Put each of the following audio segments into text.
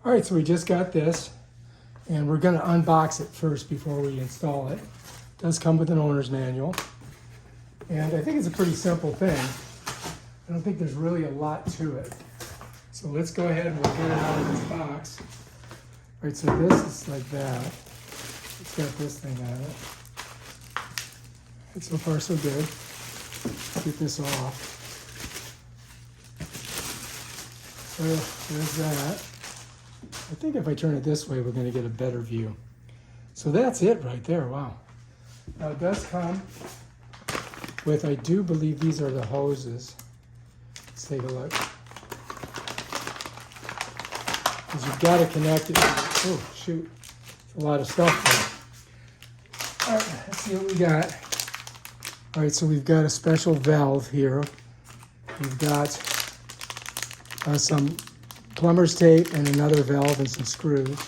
All right, so we just got this, and we're gonna unbox it first before we install it. It does come with an owner's manual, and I think it's a pretty simple thing. I don't think there's really a lot to it. So let's go ahead and we'll get it out of this box. All right, so this is like that. It's got this thing on it. And so far so good. Get this off. So there's that. I think if I turn it this way, we're going to get a better view. So that's it right there. Wow. Now it does come with, I do believe these are the hoses. Let's take a look. Because you've got to connect it. Oh, shoot. It's a lot of stuff there. All right, let's see what we got. All right, so we've got a special valve here. We've got some plumber's tape and another valve and some screws.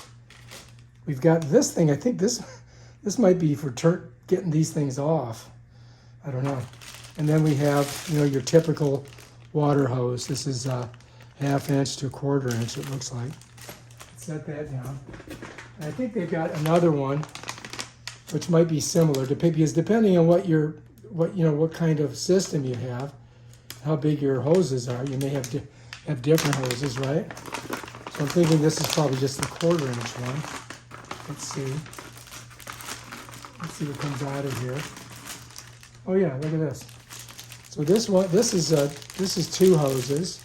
We've got this thing. I think this might be for getting these things off. I don't know. And then we have, you know, your typical water hose. This is a 1/2 inch to 1/4 inch, it looks like. Set that down. And I think they've got another one, which might be similar, because depending on what kind of system you have, how big your hoses are, you may have different hoses, right? So I'm thinking this is probably just the 1/4 inch one. Let's see. Let's see what comes out of here. Oh yeah, look at this. So this one, this is 2 hoses.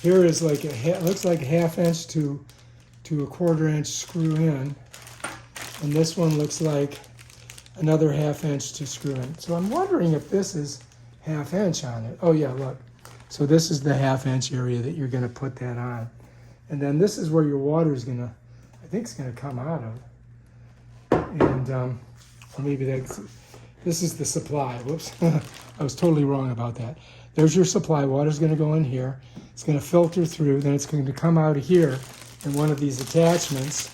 Here is like looks like 1/2 inch to a 1/4 inch screw in, and this one looks like another 1/2 inch to screw in. So I'm wondering if this is 1/2 inch on it. Oh yeah, look. So this is the 1/2 inch area that you're going to put that on, and then this is where your water is gonna, I think, it's going to come out of. And or maybe this is the supply. Whoops, I was totally wrong about that. There's your supply. Water's going to go in here. It's going to filter through. Then it's going to come out of here in one of these attachments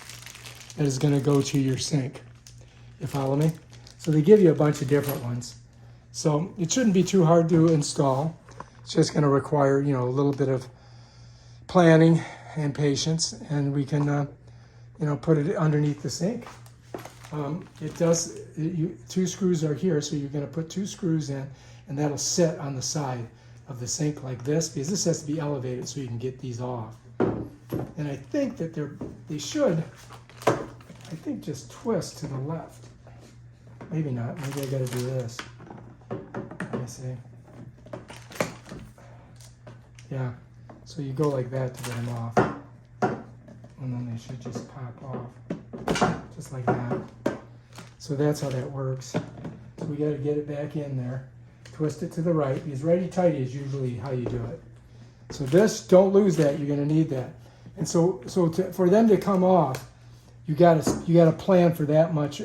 that is going to go to your sink. You follow me? So they give you a bunch of different ones. So it shouldn't be too hard to install. It's just going to require, you know, a little bit of planning and patience, and we can, you know, put it underneath the sink. It does. 2 screws are here, so you're going to put 2 screws in, and that'll sit on the side of the sink like this, because this has to be elevated so you can get these off. And I think that they should, I think, just twist to the left. Maybe not. Maybe I got to do this. Let me see. Yeah. So you go like that to get them off, and then they should just pop off, just like that. So that's how that works. So we got to get it back in there, twist it to the right, because righty-tighty is usually how you do it. So this, don't lose that. You're going to need that. And so for them to come off, you got to plan for that much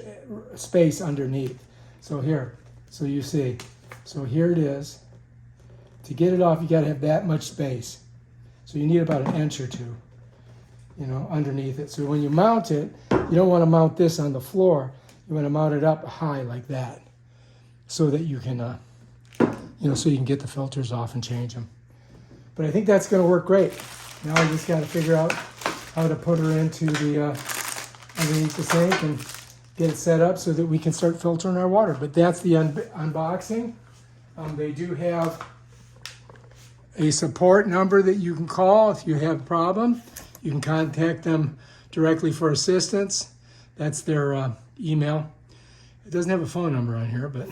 space underneath. So here, so you see, so here it is. To get it off, you got to have that much space. So you need about 1 inch or 2, you know, underneath it. So when you mount it, you don't want to mount this on the floor. You want to mount it up high like that, so that you can, you know, so you can get the filters off and change them. But I think that's going to work great. Now I just got to figure out how to put her into the underneath the sink and get it set up so that we can start filtering our water. But that's the unboxing. They do have a support number that you can call if you have a problem. You can contact them directly for assistance. That's their email. It doesn't have a phone number on here, but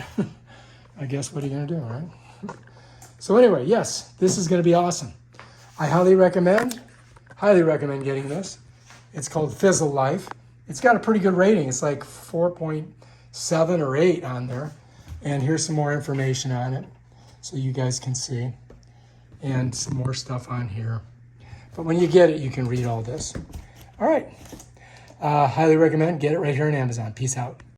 I guess what are you going to do, right? So anyway, yes, this is going to be awesome. I highly recommend getting this. It's called Fizzlife. It's got a pretty good rating. It's like 4.7 or 8 on there. And here's some more information on it so you guys can see. And some more stuff on here. But when you get it, you can read all this. All right. Highly recommend. Get it right here on Amazon. Peace out.